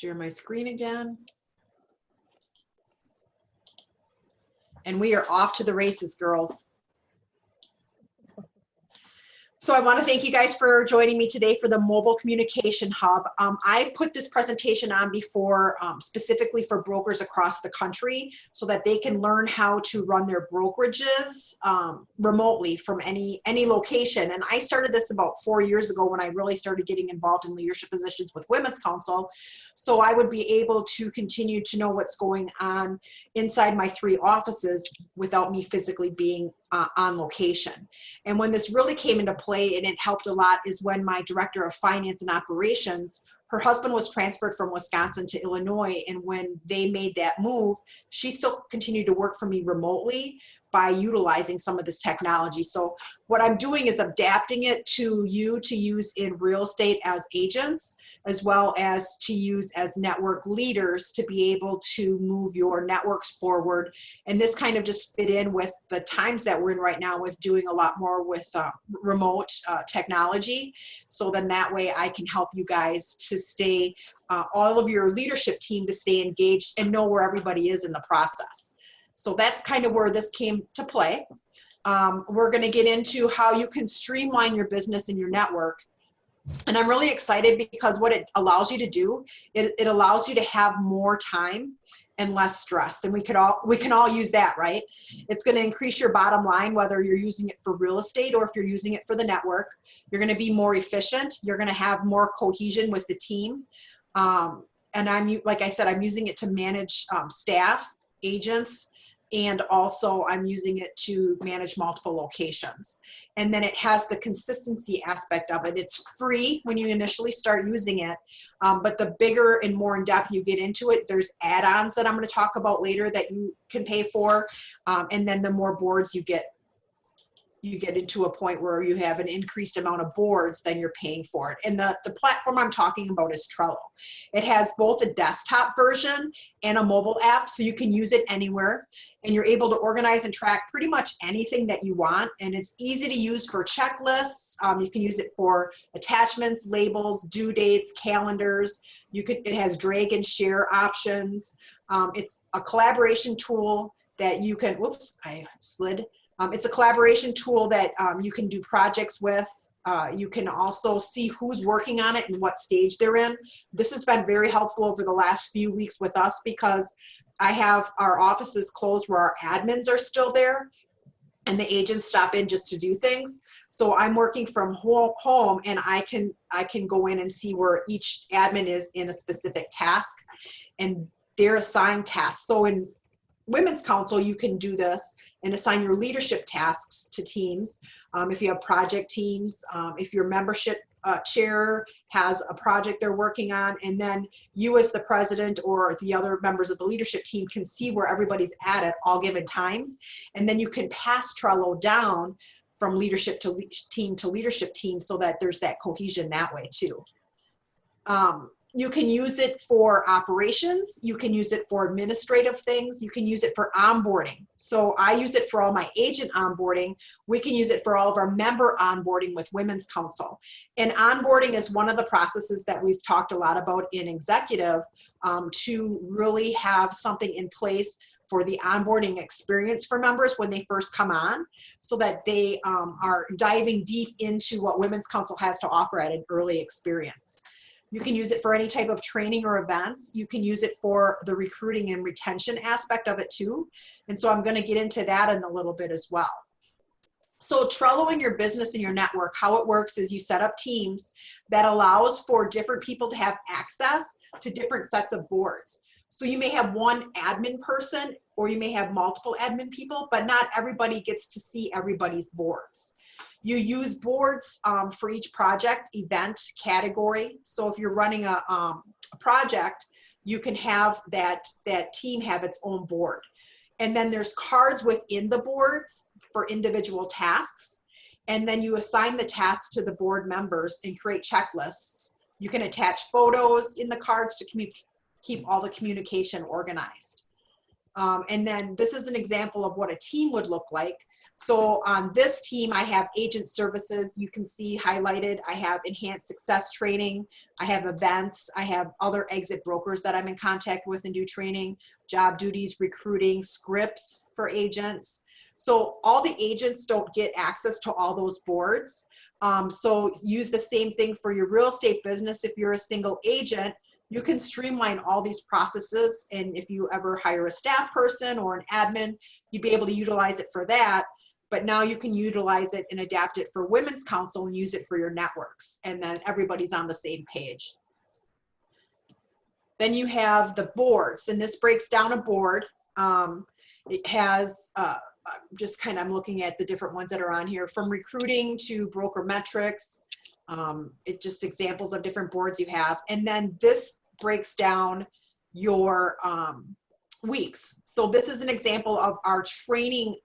share my screen again. And we are off to the races, girls. So I want to thank you guys for joining me today for the Mobile Communication Hub. I've put this presentation on before specifically for brokers across the country so that they can learn how to run their brokerages remotely from any location. And I started this about 4 years ago when I really started getting involved in leadership positions with Women's Council. So I would be able to continue to know what's going on inside my 3 offices without me physically being on location. And when this really came into play and it helped a lot is when my director of finance and operations, her husband was transferred from Wisconsin to Illinois. And when they made that move, she still continued to work for me remotely by utilizing some of this technology. So what I'm doing is adapting it to you to use in real estate as agents, as well as to use as network leaders to be able to move your networks forward. And this kind of just fit in with the times that we're in right now with doing a lot more with remote technology. So then that way I can help you guys to stay, all of your leadership team to stay engaged and know where everybody is in the process. So that's kind of where this came to play. We're going to get into how you can streamline your business and your network. And I'm really excited because what it allows you to do, it allows you to have more time and less stress. And we can all use that, right? It's going to increase your bottom line, whether you're using it for real estate or if you're using it for the network. You're going to be more efficient. You're going to have more cohesion with the team. And like I said, I'm using it to manage staff, agents, and also I'm using it to manage multiple locations. And then it has the consistency aspect of it. It's free when you initially start using it, but the bigger and more in depth you get into it, there's add-ons that I'm going to talk about later that you can pay for. And then the more boards you get into a point where you have an increased amount of boards, then you're paying for it. And the platform I'm talking about is Trello. It has both a desktop version and a mobile app, so you can use it anywhere. And you're able to organize and track pretty much anything that you want. And it's easy to use for checklists. You can use it for attachments, labels, due dates, calendars. It has drag and share options. It's a collaboration tool that you can, whoops, I slid. It's a collaboration tool that you can do projects with. You can also see who's working on it and what stage they're in. This has been very helpful over the last few weeks with us because I have our offices closed where our admins are still there and the agents stop in just to do things. So I'm working from home and I can go in and see where each admin is in a specific task and they're assigned tasks. So in Women's Council, you can do this and assign your leadership tasks to teams. If you have project teams, if your membership chair has a project they're working on, and then you as the president or the other members of the leadership team can see where everybody's at all given times. And then you can pass Trello down from leadership to leadership team so that there's that cohesion that way too. You can use it for operations. You can use it for administrative things. You can use it for onboarding. So I use it for all my agent onboarding. We can use it for all of our member onboarding with Women's Council. And onboarding is one of the processes that we've talked a lot about in executive to really have something in place for the onboarding experience for members when they first come on so that they are diving deep into what Women's Council has to offer at an early experience. You can use it for any type of training or events. You can use it for the recruiting and retention aspect of it too. And so I'm going to get into that in a little bit as well. So Trello in your business and your network, how it works is you set up teams that allows for different people to have access to different sets of boards. So you may have one admin person or you may have multiple admin people, but not everybody gets to see everybody's boards. You use boards for each project, event, category. So if you're running a project, you can have that team have its own board. And then there's cards within the boards for individual tasks. And then you assign the tasks to the board members and create checklists. You can attach photos in the cards to keep all the communication organized. And then this is an example of what a team would look like. So on this team, I have agent services. You can see highlighted. I have enhanced success training. I have events. I have other exit brokers that I'm in contact with and do training, job duties, recruiting, scripts for agents. So all the agents don't get access to all those boards. So use the same thing for your real estate business. If you're a single agent, you can streamline all these processes. And if you ever hire a staff person or an admin, you'd be able to utilize it for that. But now you can utilize it and adapt it for Women's Council and use it for your networks. And then everybody's on the same page. Then you have the boards, and this breaks down a board. It has just kind of, I'm looking at the different ones that are on here, from recruiting to broker metrics. It just examples of different boards you have. And then this breaks down your weeks. So this is an example of our training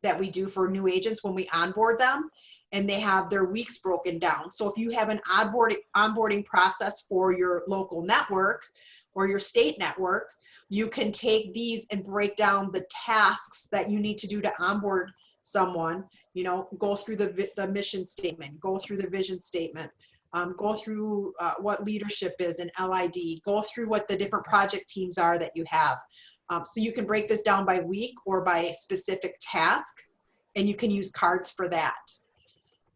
that we do for new agents when we onboard them, and they have their weeks broken down. So if you have an onboarding process for your local network or your state network, you can take these and break down the tasks that you need to do to onboard someone. You know, go through the mission statement, go through the vision statement, go through what leadership is and LID, go through what the different project teams are that you have. So you can break this down by week or by specific task, and you can use cards for that.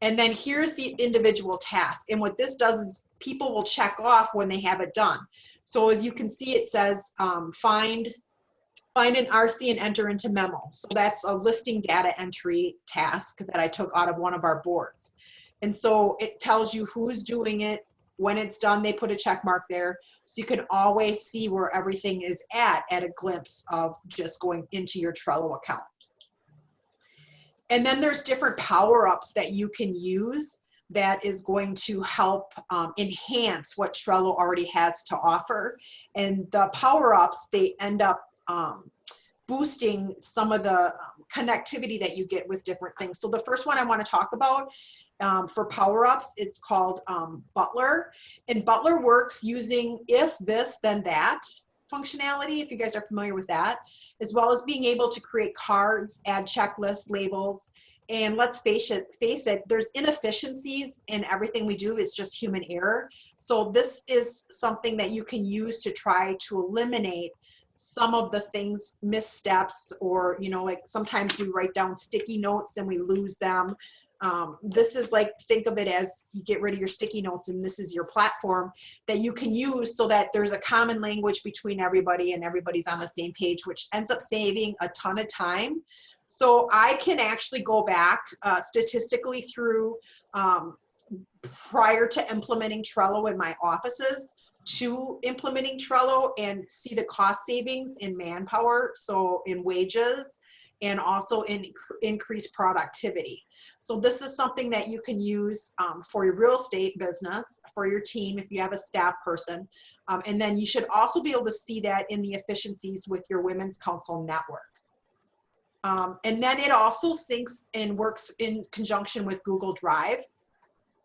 And then here's the individual task. And what this does is people will check off when they have it done. So as you can see, it says find an RC and enter into memo. So that's a listing data entry task that I took out of one of our boards. And so it tells you who's doing it. When it's done, they put a check mark there. So you can always see where everything is at a glimpse of just going into your Trello account. And then there's different power-ups that you can use that is going to help enhance what Trello already has to offer. And the power-ups, they end up boosting some of the connectivity that you get with different things. So the first one I want to talk about for power-ups, it's called Muller. And Muller works using if this, then that functionality, if you guys are familiar with that, as well as being able to create cards, add checklists, labels. And let's face it, there's inefficiencies in everything we do. It's just human error. So this is something that you can use to try to eliminate some of the things, missteps, or, you know, like sometimes we write down sticky notes and we lose them. This is like, think of it as you get rid of your sticky notes, and this is your platform that you can use so that there's a common language between everybody and everybody's on the same page, which ends up saving a ton of time. So I can actually go back statistically through prior to implementing Trello in my offices to implementing Trello and see the cost savings in manpower, so in wages, and also in increased productivity. So this is something that you can use for your real estate business, for your team if you have a staff person. And then you should also be able to see that in the efficiencies with your Women's Council network. And then it also syncs and works in conjunction with Google Drive.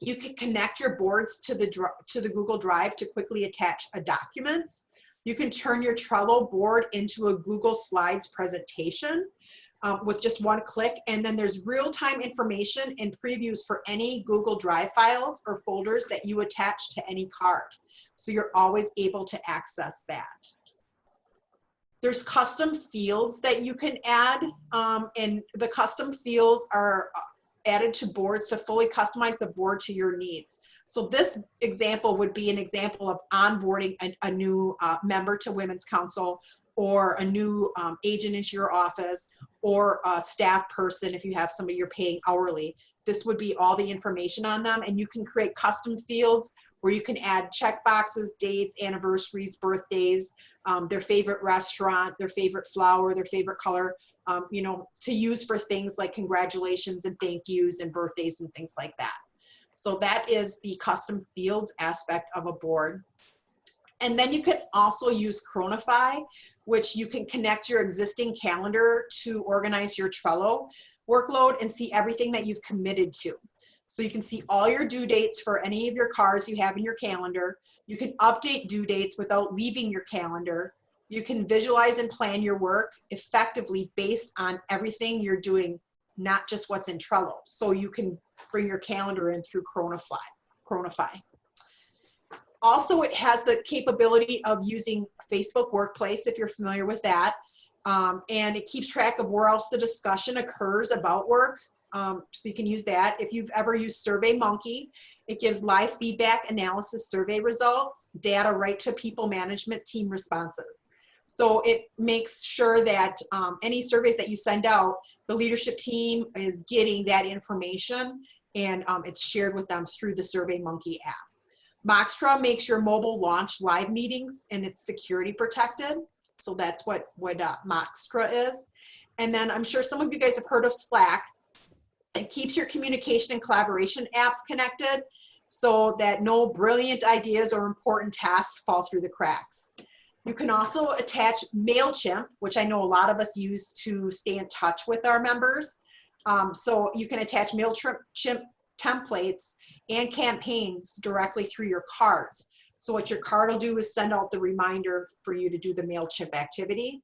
You can connect your boards to the Google Drive to quickly attach documents. You can turn your Trello board into a Google Slides presentation with just one click. And then there's real-time information and previews for any Google Drive files or folders that you attach to any card. So you're always able to access that. There's custom fields that you can add, and the custom fields are added to boards to fully customize the board to your needs. So this example would be an example of onboarding a new member to Women's Council, or a new agent into your office, or a staff person if you have somebody you're paying hourly. This would be all the information on them, and you can create custom fields where you can add check boxes, dates, anniversaries, birthdays, their favorite restaurant, their favorite flower, their favorite color, you know, to use for things like congratulations and thank yous and birthdays and things like that. So that is the custom fields aspect of a board. And then you can also use Chronify, which you can connect your existing calendar to organize your Trello workload and see everything that you've committed to. So you can see all your due dates for any of your cards you have in your calendar. You can update due dates without leaving your calendar. You can visualize and plan your work effectively based on everything you're doing not just what's in Trello. So you can bring your calendar in through Chronify. Also, it has the capability of using Facebook Workplace, if you're familiar with that. And it keeps track of where else the discussion occurs about work. So you can use that. If you've ever used SurveyMonkey, it gives live feedback, analysis, survey results, data right to people management team responses. So it makes sure that any surveys that you send out, the leadership team is getting that information, and it's shared with them through the SurveyMonkey app. Moxtra makes your mobile launch live meetings, and it's security protected. So that's what Moxtra is. And then I'm sure some of you guys have heard of Slack. It keeps your communication and collaboration apps connected so that no brilliant ideas or important tasks fall through the cracks. You can also attach MailChimp, which I know a lot of us use to stay in touch with our members. So you can attach MailChimp templates and campaigns directly through your cards. So what your card will do is send out the reminder for you to do the MailChimp activity.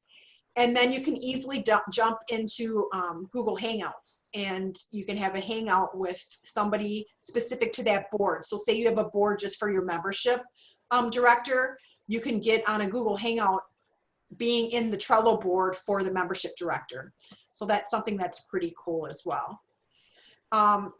And then you can easily jump into Google Hangouts, and you can have a hangout with somebody specific to that board. So say you have a board just for your membership director, you can get on a Google Hangout being in the Trello board for the membership director. So that's something that's pretty cool as well.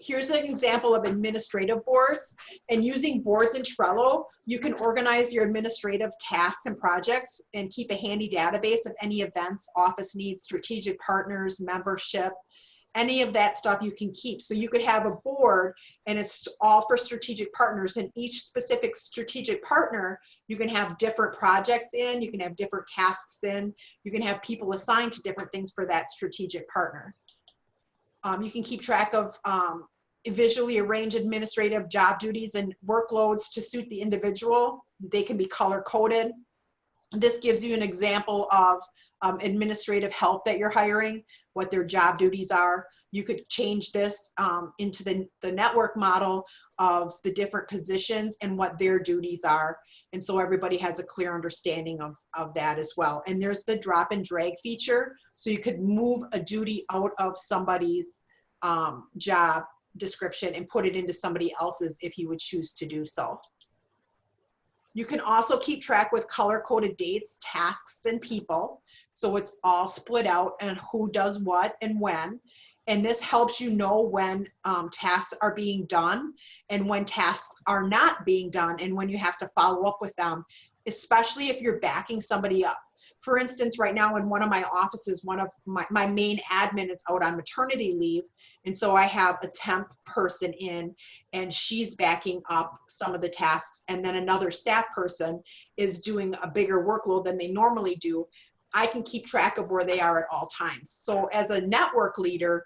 Here's an example of administrative boards, and using boards in Trello, you can organize your administrative tasks and projects and keep a handy database of any events, office needs, strategic partners, membership, any of that stuff you can keep. So you could have a board and it's all for strategic partners, and each specific strategic partner, you can have different projects in, you can have different tasks in, you can have people assigned to different things for that strategic partner. You can keep track of visually arrange administrative job duties and workloads to suit the individual. They can be color coded. This gives you an example of administrative help that you're hiring, what their job duties are. You could change this into the network model of the different positions and what their duties are. And so everybody has a clear understanding of that as well. And there's the drop and drag feature. So you could move a duty out of somebody's job description and put it into somebody else's if you would choose to do so. You can also keep track with color-coded dates, tasks, and people. So it's all split out and who does what and when. And this helps you know when tasks are being done and when tasks are not being done and when you have to follow up with them, especially if you're backing somebody up. For instance, right now in one of my offices, one of my main admin is out on maternity leave. And so I have a temp person in, and she's backing up some of the tasks. And then another staff person is doing a bigger workload than they normally do. I can keep track of where they are at all times. So as a network leader,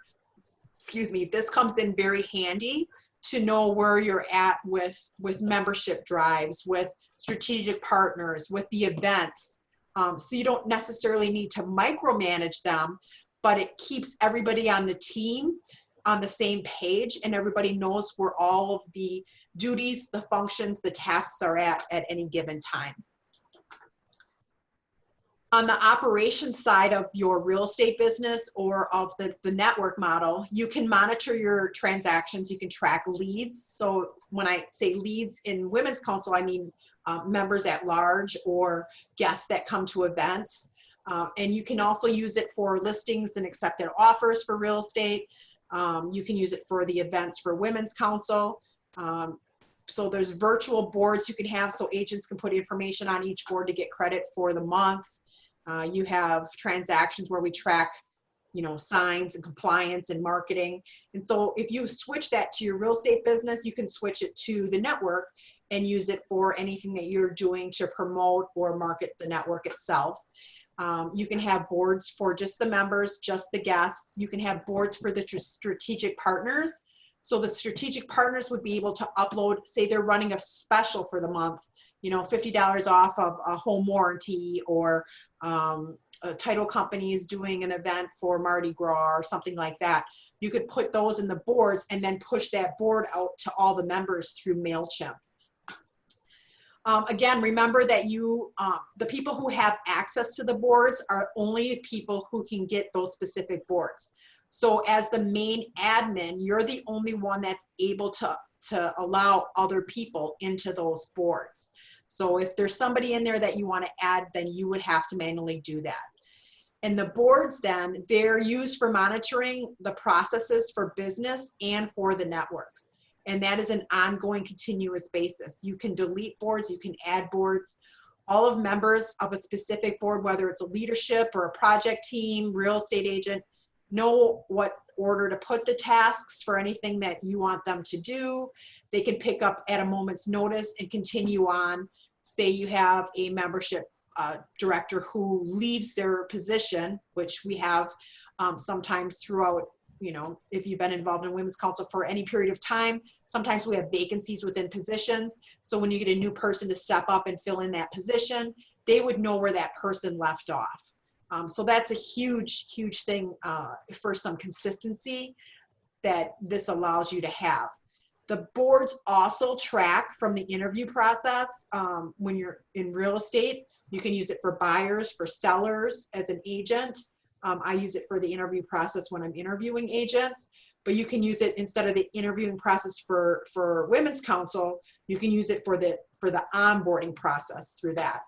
this comes in very handy to know where you're at with membership drives, with strategic partners, with the events. So you don't necessarily need to micromanage them, but it keeps everybody on the team on the same page, and everybody knows where all of the duties, the functions, the tasks are at any given time. On the operations side of your real estate business or of the network model, you can monitor your transactions, you can track leads. So when I say leads in Women's Council, I mean members at large or guests that come to events. And you can also use it for listings and accepted offers for real estate. You can use it for the events for Women's Council. So there's virtual boards you can have so agents can put information on each board to get credit for the month. You have transactions where we track, signs and compliance and marketing. And so if you switch that to your real estate business, you can switch it to the network and use it for anything that you're doing to promote or market the network itself. You can have boards for just the members, just the guests. You can have boards for the strategic partners. So the strategic partners would be able to upload, say they're running a special for the month, $50 off of a home warranty, or a title company is doing an event for Mardi Gras or something like that. You could put those in the boards and then push that board out to all the members through MailChimp. Again, remember that the people who have access to the boards are only people who can get those specific boards. So as the main admin, you're the only one that's able to allow other people into those boards. So if there's somebody in there that you want to add, then you would have to manually do that. And the boards then, they're used for monitoring the processes for business and for the network. And that is an ongoing, continuous basis. You can delete boards, you can add boards. All of members of a specific board, whether it's a leadership or a project team, real estate agent, know what order to put the tasks for anything that you want them to do. They can pick up at a moment's notice and continue on. Say you have a membership director who leaves their position, which we have sometimes throughout, you know, if you've been involved in Women's Council for any period of time, sometimes we have vacancies within positions. So when you get a new person to step up and fill in that position, they would know where that person left off. So that's a huge, huge thing for some consistency that this allows you to have. The boards also track from the interview process when you're in real estate. You can use it for buyers, for sellers, as an agent. I use it for the interview process when I'm interviewing agents, but you can use it instead of the interviewing process for Women's Council, you can use it for the onboarding process through that.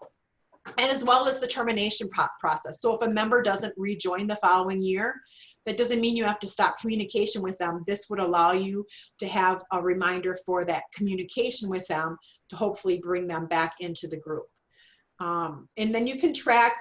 And as well as the termination process. So if a member doesn't rejoin the following year, that doesn't mean you have to stop communication with them. This would allow you to have a reminder for that communication with them to hopefully bring them back into the group. And then you can track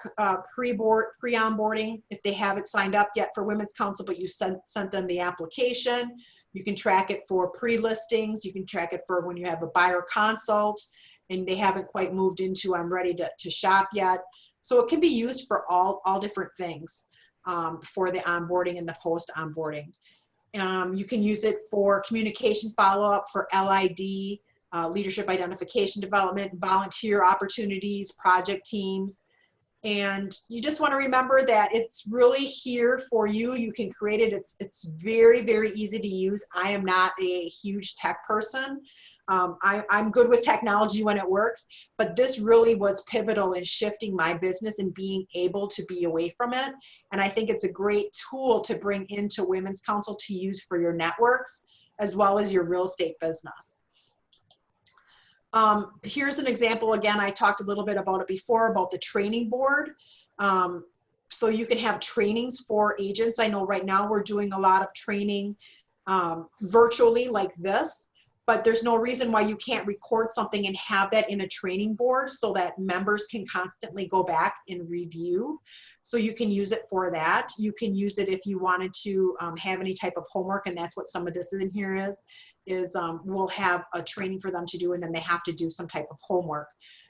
pre-onboarding if they haven't signed up yet for Women's Council, but you sent them the application. You can track it for pre-listings. You can track it for when you have a buyer consult and they haven't quite moved into I'm ready to shop yet. So it can be used for all different things for the onboarding and the post-onboarding. You can use it for communication follow-up, for LID, leadership identification development, volunteer opportunities, project teams. And you just want to remember that it's really here for you. You can create it. It's very, very easy to use. I am not a huge tech person. I'm good with technology when it works, but this really was pivotal in shifting my business and being able to be away from it. And I think it's a great tool to bring into Women's Council to use for your networks as well as your real estate business. Here's an example. Again, I talked a little bit about it before, about the training board. So you can have trainings for agents. I know right now we're doing a lot of training virtually like this, but there's no reason why you can't record something and have that in a training board so that members can constantly go back and review. So you can use it for that. You can use it if you wanted to have any type of homework, and that's what some of this in here is we'll have a training for them to do, and then they have to do some type of homework.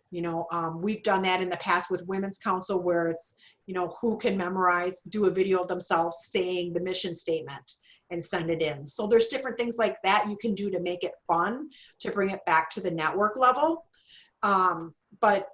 You know, we've done that in the past with Women's Council where it's, you know, who can memorize, do a video of themselves saying the mission statement and send it in. So there's different things like that you can do to make it fun, to bring it back to the network level. But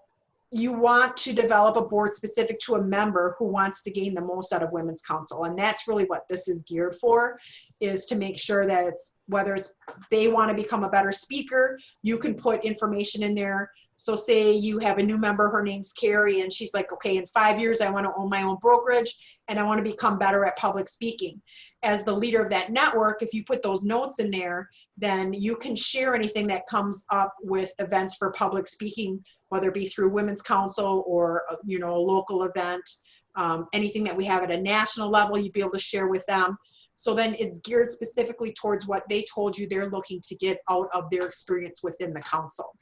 you want to develop a board specific to a member who wants to gain the most out of Women's Council. And that's really what this is geared for, is to make sure that it's, whether it's they want to become a better speaker, you can put information in there. So say you have a new member, her name's Carrie, and she's like, okay, in 5 years, I want to own my own brokerage and I want to become better at public speaking. As the leader of that network, if you put those notes in there, then you can share anything that comes up with events for public speaking, whether it be through Women's Council or, you know, a local event, anything that we have at a national level, you'd be able to share with them. So then it's geared specifically towards what they told you they're looking to get out of their experience within the council.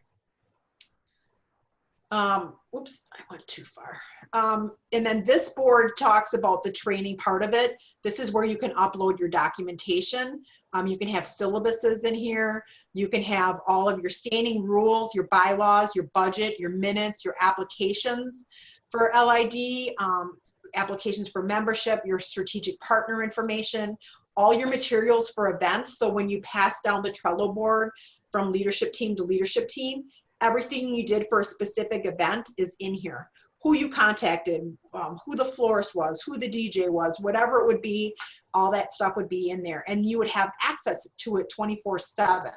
Oops, I went too far. And then this board talks about the training part of it. This is where you can upload your documentation. You can have syllabuses in here. You can have all of your standing rules, your bylaws, your budget, your minutes, your applications for LID, applications for membership, your strategic partner information, all your materials for events. So when you pass down the Trello board from leadership team to leadership team, everything you did for a specific event is in here. Who you contacted, who the florist was, who the DJ was, whatever it would be, all that stuff would be in there. And you would have access to it 24/7.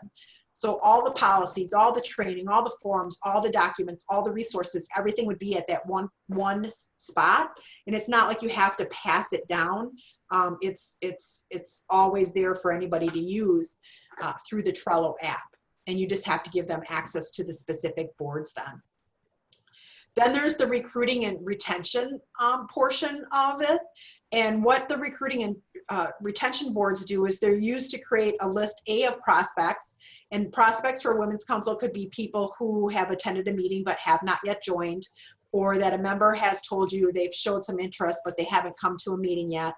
So all the policies, all the training, all the forms, all the documents, all the resources, everything would be at that one spot. And it's not like you have to pass it down. It's always there for anybody to use through the Trello app. And you just have to give them access to the specific boards then. Then there's the recruiting and retention portion of it. And what the recruiting and retention boards do is they're used to create a list of prospects. And prospects for Women's Council could be people who have attended a meeting but have not yet joined, or that a member has told you they've showed some interest but they haven't come to a meeting yet,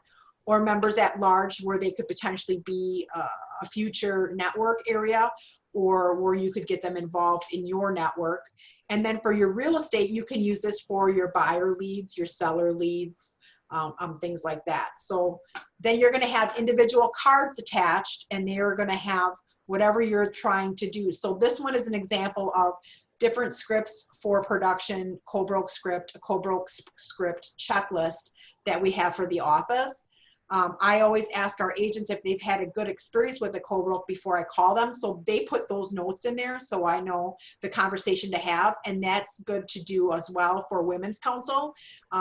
or members at large where they could potentially be a future network area, or where you could get them involved in your network. And then for your real estate, you can use this for your buyer leads, your seller leads, things like that. So then you're going to have individual cards attached, and they're going to have whatever you're trying to do. So this one is an example of different scripts for production, co-broke script, a co-broke script checklist that we have for the office. I always ask our agents if they've had a good experience with a co-broke before I call them. So they put those notes in there so I know the conversation to have. And that's good to do as well for Women's Council.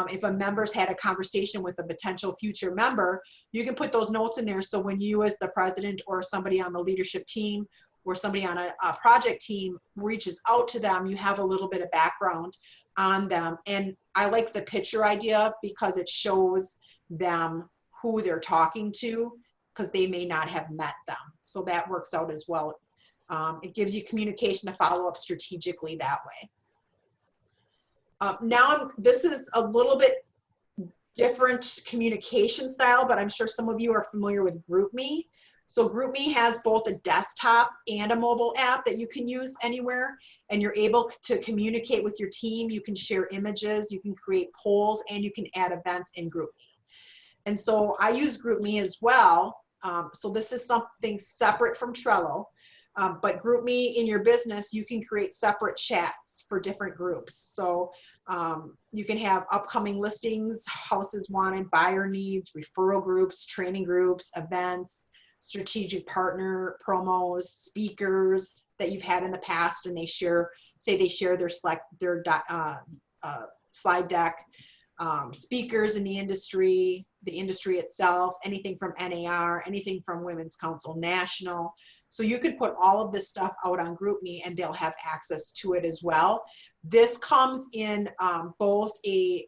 If a member's had a conversation with a potential future member, you can put those notes in there. So when you as the president or somebody on the leadership team or somebody on a project team reaches out to them, you have a little bit of background on them. And I like the picture idea because it shows them who they're talking to, because they may not have met them. So that works out as well. It gives you communication to follow up strategically that way. Now, this is a little bit different communication style, but I'm sure some of you are familiar with GroupMe. So GroupMe has both a desktop and a mobile app that you can use anywhere, and you're able to communicate with your team. You can share images, you can create polls, and you can add events in GroupMe. And so I use GroupMe as well. So this is something separate from Trello, but GroupMe in your business, you can create separate chats for different groups. So you can have upcoming listings, houses wanted, buyer needs, referral groups, training groups, events, strategic partner promos, speakers that you've had in the past, and they share, say they share their slide deck, speakers in the industry itself, anything from NAR, anything from Women's Council National. So you could put all of this stuff out on GroupMe and they'll have access to it as well. This comes in both a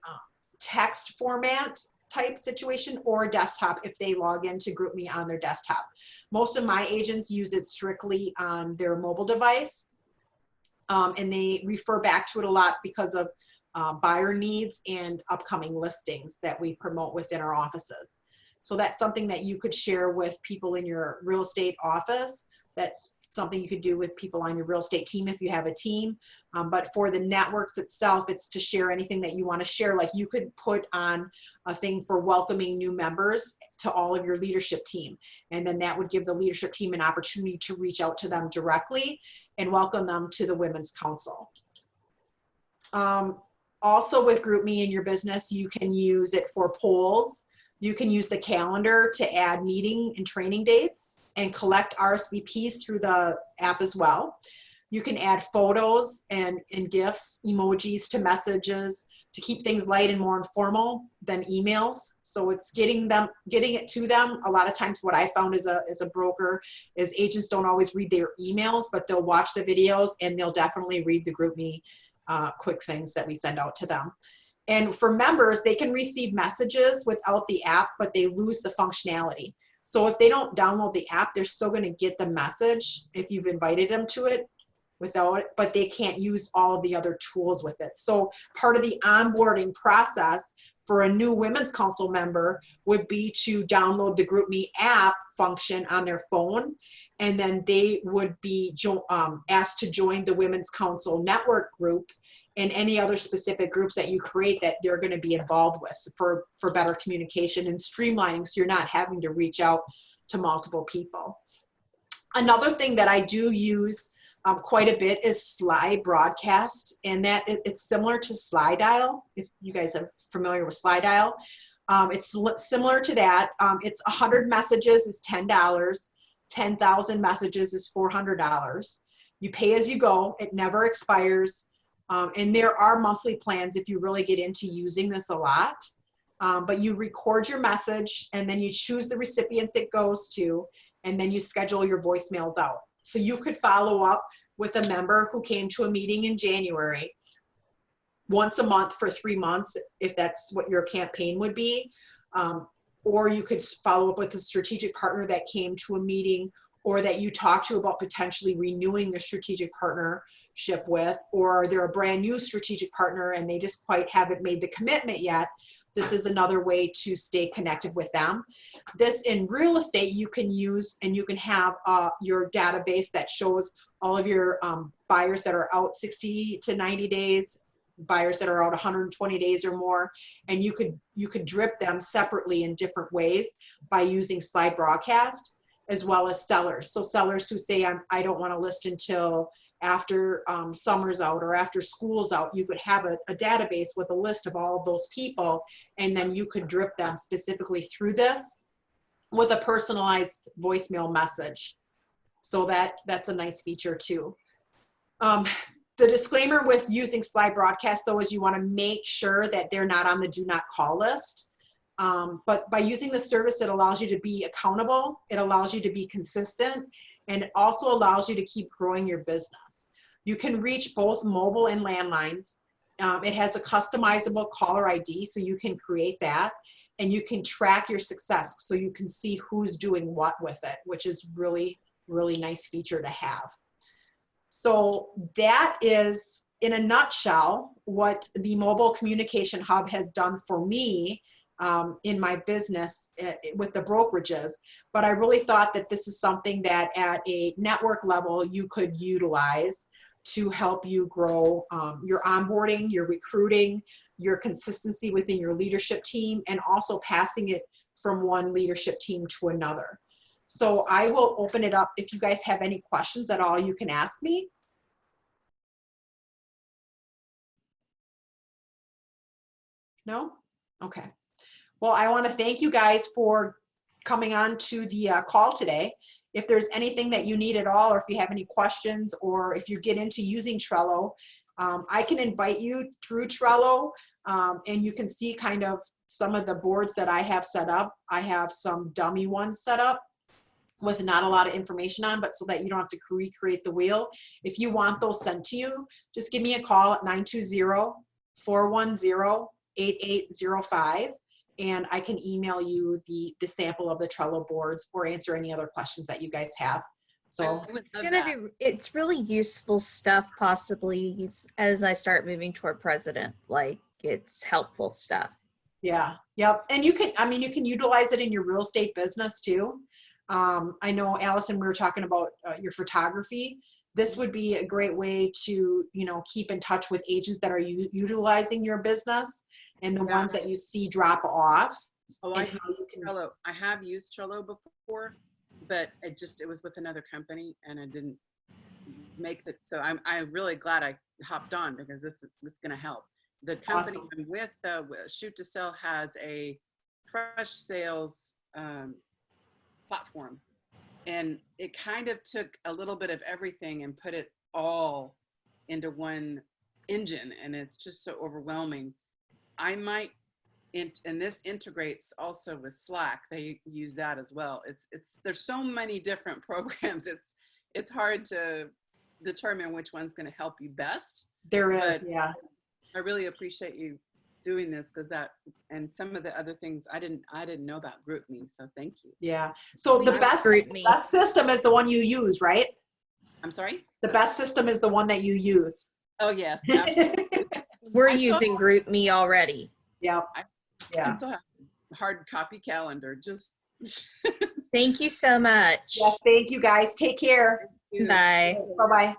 text format type situation or a desktop if they log into GroupMe on their desktop. Most of my agents use it strictly on their mobile device, and they refer back to it a lot because of buyer needs and upcoming listings that we promote within our offices. So that's something that you could share with people in your real estate office. That's something you could do with people on your real estate team if you have a team. But for the networks itself, it's to share anything that you want to share. Like you could put on a thing for welcoming new members to all of your leadership team. And then that would give the leadership team an opportunity to reach out to them directly and welcome them to the Women's Council. Also with GroupMe in your business, you can use it for polls. You can use the calendar to add meeting and training dates and collect RSVPs through the app as well. You can add photos and GIFs, emojis to messages to keep things light and more informal than emails. So it's getting it to them. A lot of times what I found as a broker is agents don't always read their emails, but they'll watch the videos and they'll definitely read the GroupMe quick things that we send out to them. And for members, they can receive messages without the app, but they lose the functionality. So if they don't download the app, they're still going to get the message if you've invited them to it without it, but they can't use all of the other tools with it. So part of the onboarding process for a new Women's Council member would be to download the GroupMe app function on their phone, and then they would be asked to join the Women's Council network group and any other specific groups that you create that they're going to be involved with for better communication and streamlining, so you're not having to reach out to multiple people. Another thing that I do use quite a bit is Slide Broadcast, and that it's similar to Slide Dial. If you guys are familiar with Slide Dial, it's similar to that. It's 100 messages is $10. 10,000 messages is $400. You pay as you go. It never expires. And there are monthly plans if you really get into using this a lot. But you record your message and then you choose the recipients it goes to, and then you schedule your voicemails out. So you could follow up with a member who came to a meeting in January once a month for 3 months, if that's what your campaign would be. Or you could follow up with a strategic partner that came to a meeting or that you talked to about potentially renewing the strategic partnership with, or they're a brand new strategic partner and they just quite haven't made the commitment yet. This is another way to stay connected with them. This in real estate you can use, and you can have your database that shows all of your buyers that are out 60 to 90 days, buyers that are out 120 days or more, and you could drip them separately in different ways by using slide broadcast, as well as sellers. So sellers who say, I don't want to list until after summer's out or after school's out, you could have a database with a list of all of those people, and then you could drip them specifically through this with a personalized voicemail message. So that's a nice feature too. The disclaimer with using slide broadcast though is you want to make sure that they're not on the do not call list. But by using the service, it allows you to be accountable, it allows you to be consistent, and it also allows you to keep growing your business. You can reach both mobile and landlines. It has a customizable caller ID, so you can create that, and you can track your success, so you can see who's doing what with it, which is really, really nice feature to have. So that is, in a nutshell, what the Mobile Communication Hub has done for me in my business with the brokerages. But I really thought that this is something that at a network level you could utilize to help you grow your onboarding, your recruiting, your consistency within your leadership team, and also passing it from one leadership team to another. So I will open it up. If you guys have any questions at all, you can ask me. No? Okay. Well, I want to thank you guys for coming on to the call today. If there's anything that you need at all, or if you have any questions, or if you get into using Trello, I can invite you through Trello, and you can see kind of some of the boards that I have set up. I have some dummy ones set up with not a lot of information on, but so that you don't have to recreate the wheel. If you want those sent to you, just give me a call at 920-410-8805. And I can email you the sample of the Trello boards or answer any other questions that you guys have. So it's really useful stuff, possibly as I start moving toward president. Like, it's helpful stuff. Yeah. Yep. And you can utilize it in your real estate business too. I know, Allison, we were talking about your photography. This would be a great way to, keep in touch with agents that are utilizing your business, and the ones that you see drop off. Oh, I have used Trello before, but it was with another company and I didn't make it. So I'm really glad I hopped on, because this is going to help. The company I'm with, Shoot to Sell, has a fresh sales platform, and it kind of took a little bit of everything and put it all into one engine, and it's just so overwhelming. I might, and this integrates also with Slack. They use that as well. There's so many different programs. It's hard to determine which one's going to help you best. There is, yeah. I really appreciate you doing this, because and some of the other things I didn't know about GroupMe. So thank you. Yeah. So the best system is the one you use, right? I'm sorry? The best system is the one that you use. Oh yes, absolutely. We're using GroupMe already. Yeah. I still have a hard copy calendar. Just thank you so much. Yes, thank you guys. Take care. Bye. Bye-bye.